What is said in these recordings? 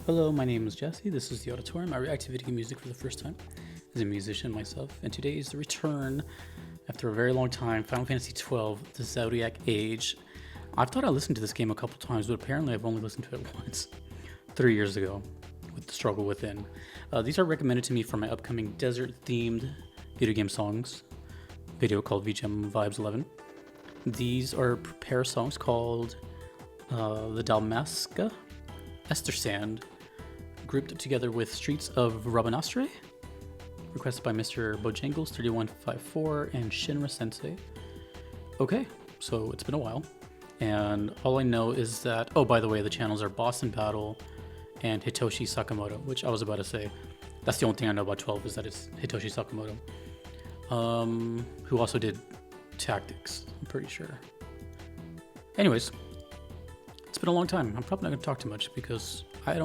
Hello, my name is Jesse. This is the Auditorium. I react to video game music for the first time as a musician myself, and today is the return, after a very long time, Final Fantasy XII, The Zodiac Age. I've thought I listened to this game a couple times, but apparently I've only listened to it once, 3 years ago, with The Struggle Within. These are recommended to me for my upcoming desert-themed video game songs video called VGM Vibes 11. These are pair songs called the Dalmasca Estersand, grouped together with Streets of Rabanastre, requested by Mr. Bojangles3154 and Shinra Sensei. Okay, so it's been a while, and all I know is that, oh, by the way, the channels are Boston Battle and Hitoshi Sakamoto, which I was about to say. That's the only thing I know about 12 is that it's Hitoshi Sakamoto, who also did Tactics, I'm pretty sure. Anyways, it's been a long time. I'm probably not going to talk too much because I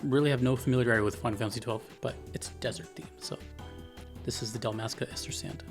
really have no familiarity with Final Fantasy XII, but it's desert themed. So this is the Dalmasca Estersand.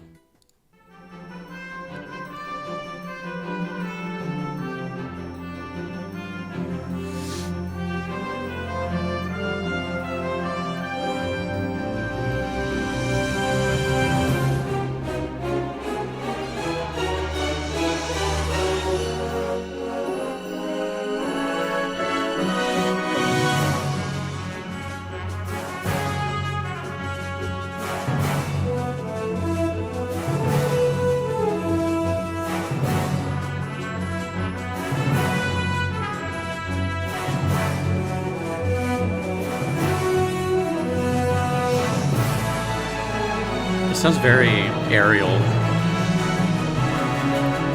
It sounds very aerial,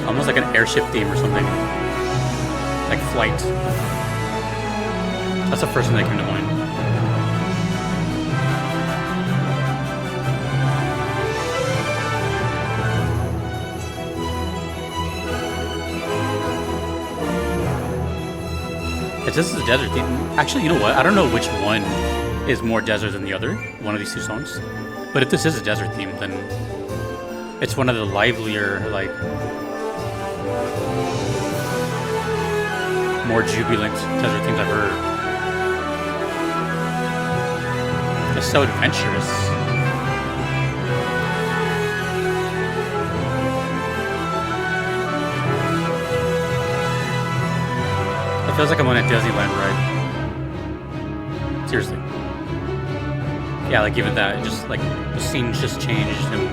almost like an airship theme or something, like Flight. That's the first thing that came to mind. This is a desert theme. Actually, you know what? I don't know which one is more desert than the other, one of these two songs. But if this is a desert theme, then it's one of the livelier, like, more jubilant desert themes I've heard. It's so adventurous. It feels like I'm on a Disneyland ride. Seriously. Yeah, like even that, just like the scenes just changed and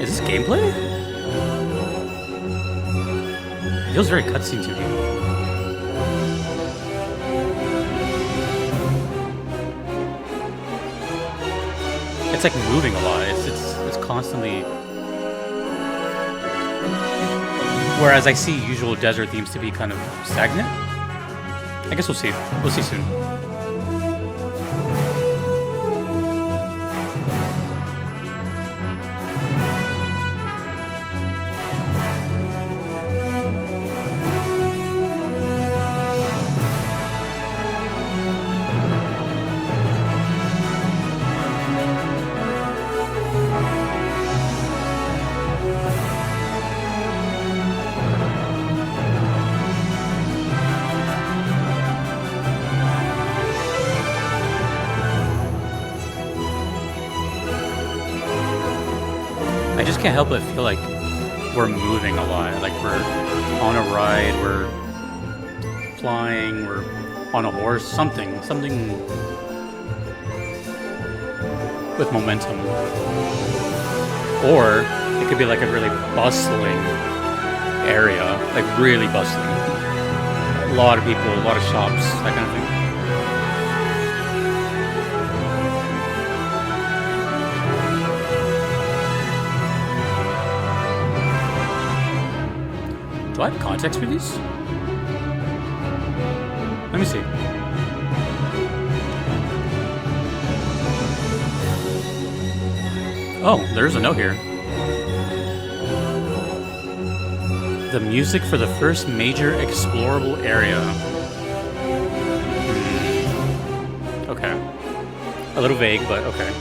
is this gameplay? It feels very cutscene to me. It's like moving a lot. It's constantly. Whereas I see usual desert themes to be kind of stagnant. I guess we'll see. We'll see soon. I just can't help but feel like we're moving a lot. Like we're on a ride, we're flying, we're on a horse, something with momentum. Or it could be like a really bustling area, like really bustling. A lot of people, a lot of shops, that kind of thing. Do I have context for these? Let me see. Oh, there's a note here. The music for the first major explorable area. Okay. A little vague, but okay.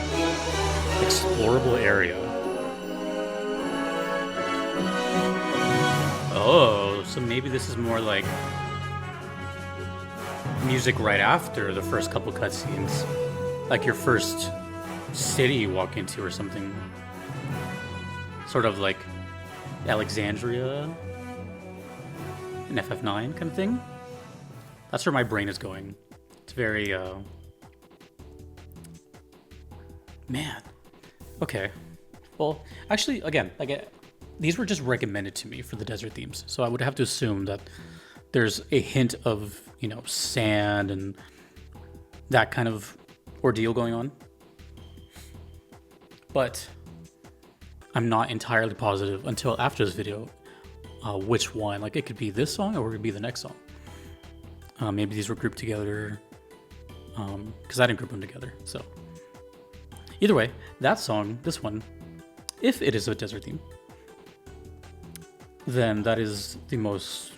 Explorable area. Oh, so maybe this is more like music right after the first couple cutscenes. Like your first city you walk into or something. Sort of like Alexandria in FF9 kind of thing. That's where my brain is going. It's very, man. Okay. Well, actually, again, like, these were just recommended to me for the desert themes. So I would have to assume that there's a hint of, you know, sand and that kind of ordeal going on. But I'm not entirely positive until after this video which one. Like, it could be this song or it could be the next song. Maybe these were grouped together because I didn't group them together. So either way, that song, this one, if it is a desert theme, then that is the most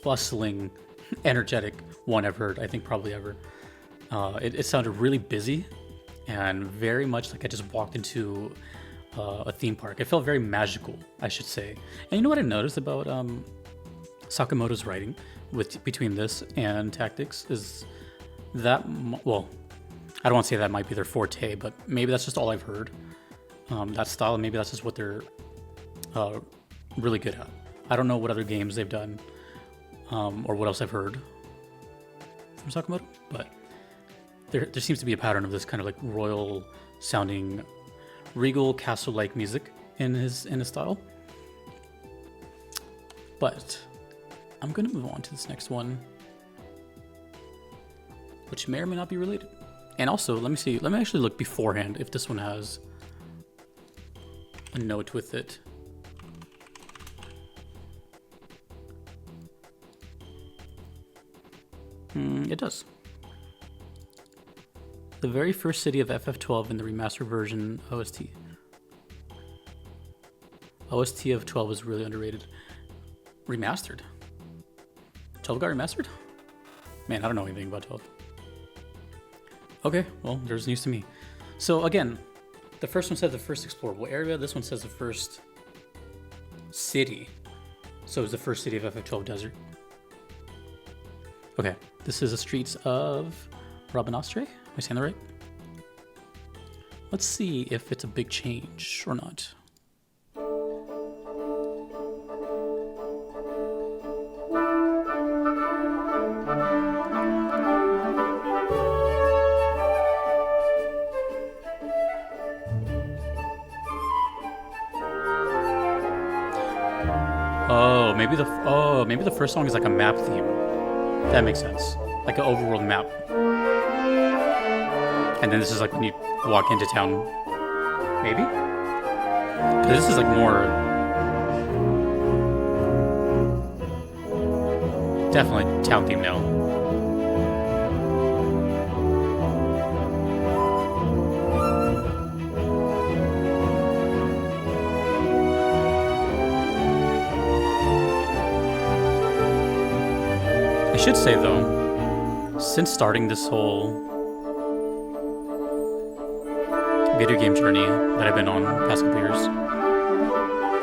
bustling, energetic one I've heard, I think probably ever. It sounded really busy and very much like I just walked into a theme park. It felt very magical, I should say. And you know what I noticed about Sakamoto's writing between this and Tactics is that, well, I don't want to say that might be their forte, but maybe that's just all I've heard. That style, and maybe that's just what they're really good at. I don't know what other games they've done or what else I've heard from Sakamoto, but there seems to be a pattern of this kind of like royal sounding, regal castle-like music in his style. But I'm gonna move on to this next one, which may or may not be related. And also, let me actually look beforehand if this one has a note with it. It does. The very first city of FF12 in the remastered version OST. OST of 12 was really underrated. Remastered? 12 got remastered? Man, I don't know anything about 12. Okay, well, there's news to me. So again, the first one says the first explorable area. This one says the first city. So it's the first city of FF12 Desert. Okay, this is the streets of Rabanastre. Am I saying that right? Let's see if it's a big change or not. Maybe the first song is like a map theme. That makes sense. Like an overworld map. And then this is like when you walk into town. Maybe? Because this is like more... Definitely town theme now. I should say though, since starting this whole video game journey that I've been on the past couple years,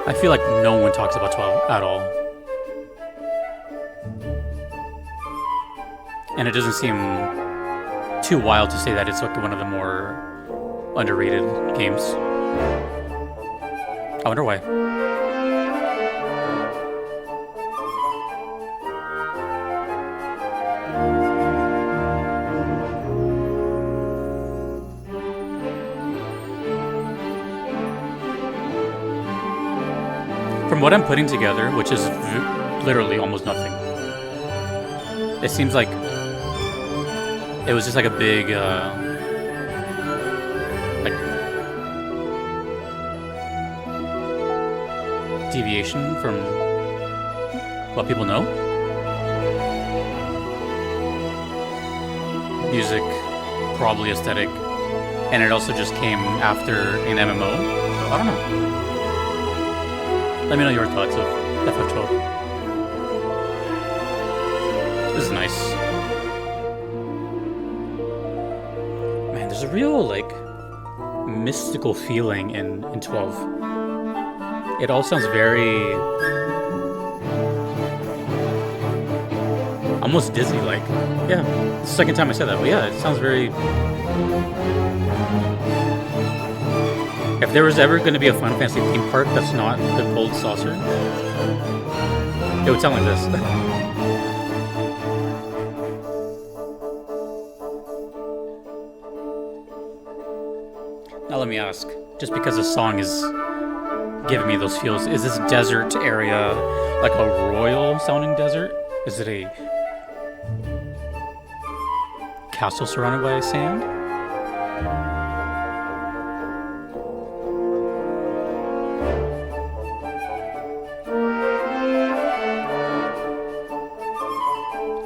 I feel like no one talks about 12 at all. And it doesn't seem too wild to say that it's like one of the more underrated games. I wonder why. From what I'm putting together, which is literally almost nothing, it seems like it was just like a big, like, deviation from what people know. Music, probably aesthetic, and it also just came after an MMO. So I don't know. Let me know your thoughts of FF12. This is nice. Man, there's a real, like, mystical feeling in 12. It all sounds very almost Disney-like. Yeah, it's the second time I said that, but yeah, it sounds very. If there was ever going to be a Final Fantasy theme park that's not the Gold Saucer, it would sound like this. Now let me ask, just because the song is giving me those feels, is this desert area like a royal sounding desert? Is it a castle surrounded by sand?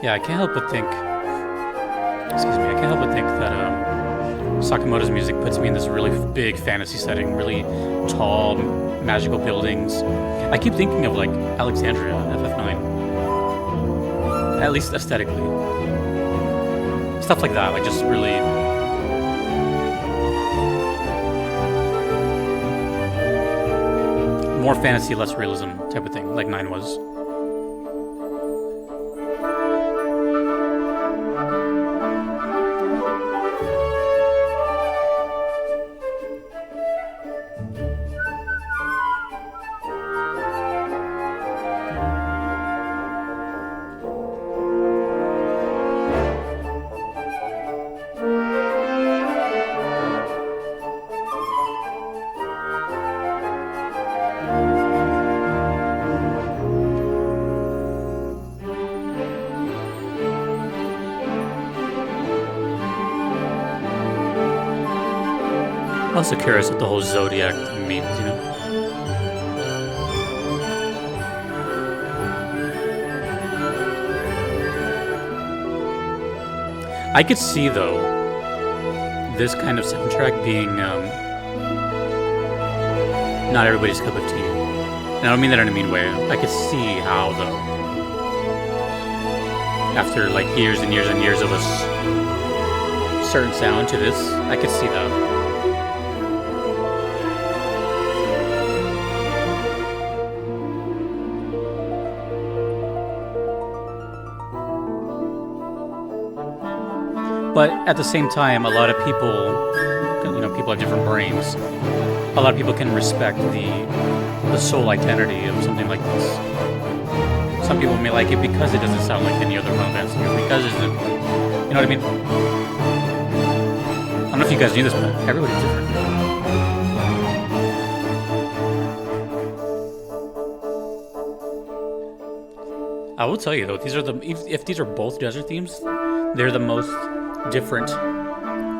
Yeah, I can't help but think. Excuse me. I can't help but think that Sakamoto's music puts me in this really big fantasy setting, really tall, magical buildings. I keep thinking of like Alexandria, FF9. At least aesthetically. Stuff like that, like just really. More fantasy, less realism type of thing, like 9 was. I'm also curious what the whole zodiac thing means, you know? I could see, though, this kind of soundtrack being not everybody's cup of tea. And I don't mean that in a mean way. I could see how, though. After, like, years and years and years of a certain sound to this, I could see that. But at the same time, a lot of people, you know, people have different brains. A lot of people can respect the soul identity of something like this. Some people may like it because it doesn't sound like any other Final Fantasy, or because it isn't, you know what I mean? I don't know if you guys knew this, but everybody's different. I will tell you though, these are if these are both desert themes, they're the most different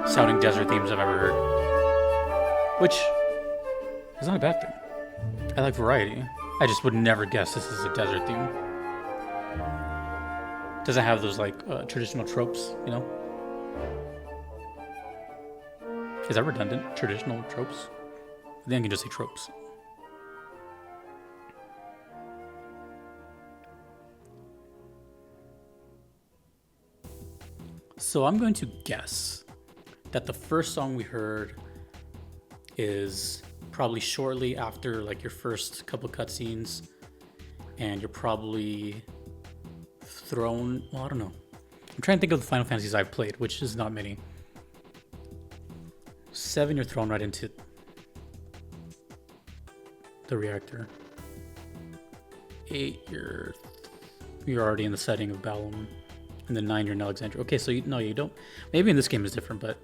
sounding desert themes I've ever heard, which is not a bad thing. I like variety. I just would never guess this is a desert theme. Doesn't have those like traditional tropes, you know? Is that redundant? Traditional tropes? I think I can just say tropes. So I'm going to guess that the first song we heard is probably shortly after like your first couple cutscenes, and you're probably thrown. Well, I don't know. I'm trying to think of the Final Fantasies I've played, which is not many. 7, you're thrown right into the reactor. 8, you're already in the setting of Balam. And then 9, you're in Alexandria. Okay, so you don't. Maybe in this game is different, but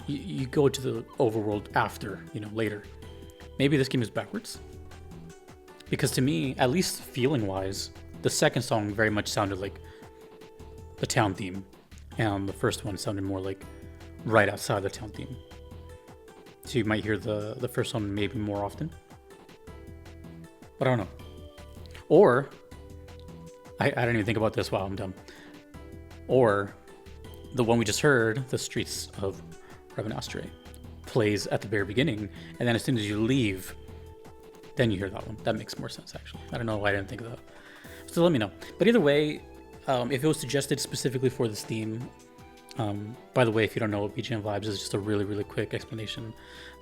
you go to the overworld after, you know, later. Maybe this game is backwards. Because to me, at least feeling-wise, the second song very much sounded like the town theme, and the first one sounded more like right outside the town theme. So you might hear the first one maybe more often. But I don't know. Or I don't even think about this. Wow, I'm dumb. Or the one we just heard, The Streets of Rabanastre, plays at the very beginning, and then as soon as you leave, then you hear that one. That makes more sense, actually. I don't know why I didn't think of that. So let me know. But either way, if it was suggested specifically for this theme, By the way, if you don't know what BGM Vibes is, just a really, really quick explanation.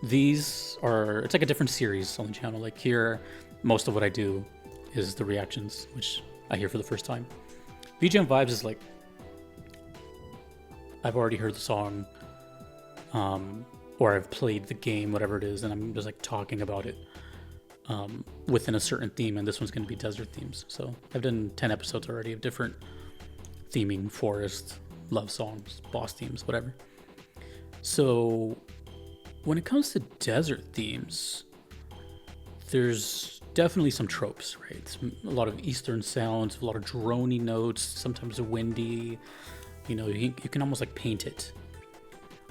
These are, it's like a different series on the channel. Like here, most of what I do is the reactions, which I hear for the first time. BGM Vibes is like, I've already heard the song, or I've played the game, whatever it is, and I'm just like talking about it within a certain theme, and this one's going to be desert themes. So I've done 10 episodes already of different theming, forest, love songs, boss themes, whatever. So when it comes to desert themes, there's definitely some tropes, right? It's a lot of Eastern sounds, a lot of drony notes, sometimes windy. You know, you can almost like paint it.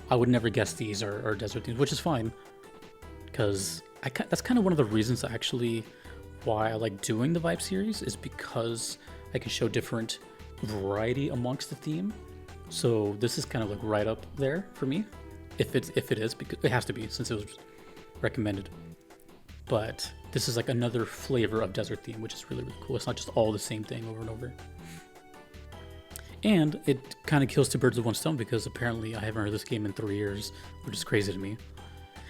I would never guess these are desert themes, which is fine, because that's kind of one of the reasons actually why I like doing the Vibe series, is because I can show different variety amongst the theme. So this is kind of like right up there for me, if it is, because it has to be since it was recommended. But this is like another flavor of desert theme, which is really, really cool. It's not just all the same thing over and over. And it kind of kills two birds with one stone, because apparently I haven't heard this game in 3 years, which is crazy to me.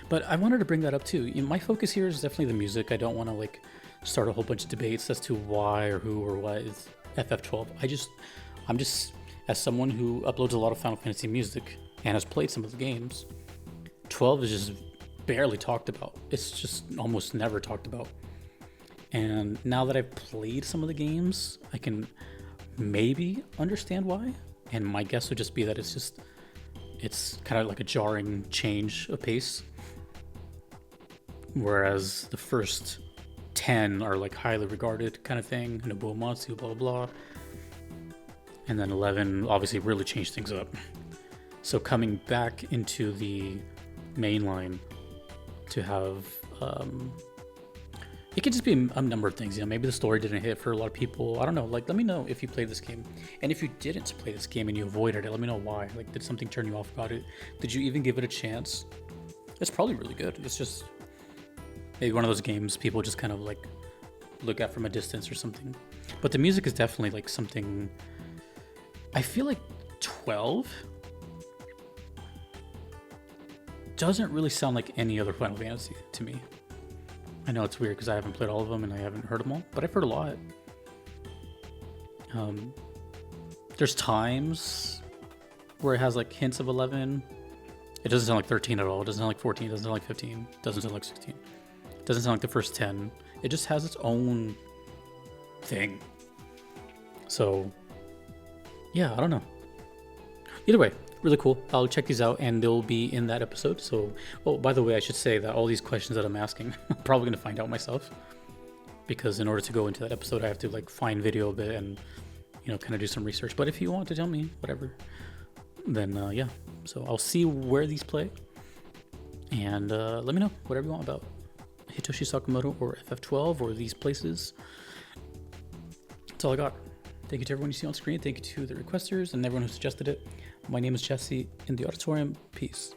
But I wanted to bring that up too. You know, my focus here is definitely the music. I don't want to like start a whole bunch of debates as to why or who or what is FF12. I'm just, as someone who uploads a lot of Final Fantasy music and has played some of the games, 12 is just barely talked about. It's just almost never talked about. And now that I've played some of the games, I can maybe understand why. And my guess would just be that it's kind of like a jarring change of pace. Whereas the first 10 are like highly regarded kind of thing, Nobuo Matsu, blah, blah, blah. And then 11 obviously really changed things up. So coming back into the main line to have, it could just be a number of things. You know, maybe the story didn't hit for a lot of people. I don't know. Like, let me know if you played this game. And if you didn't play this game and you avoided it, let me know why. Like, did something turn you off about it? Did you even give it a chance? It's probably really good. It's just maybe one of those games people just kind of like look at from a distance or something. But the music is definitely like something. I feel like 12 doesn't really sound like any other Final Fantasy to me. I know it's weird because I haven't played all of them and I haven't heard them all, but I've heard a lot. There's times where it has like hints of 11. It doesn't sound like 13 at all. It doesn't sound like 14. It doesn't sound like 15. It doesn't sound like 16. It doesn't sound like the first 10. It just has its own thing. So yeah, I don't know. Either way, really cool. I'll check these out and they'll be in that episode. So, oh, by the way, I should say that all these questions that I'm asking, I'm probably going to find out myself, because in order to go into that episode, I have to like find video a bit and, you know, kind of do some research. But if you want to tell me, whatever, then yeah. So I'll see where these play and let me know whatever you want about Hitoshi Sakamoto or FF12 or these places. That's all I got. Thank you to everyone you see on screen. Thank you to the requesters and everyone who suggested it. My name is Jesse in the auditorium. Peace.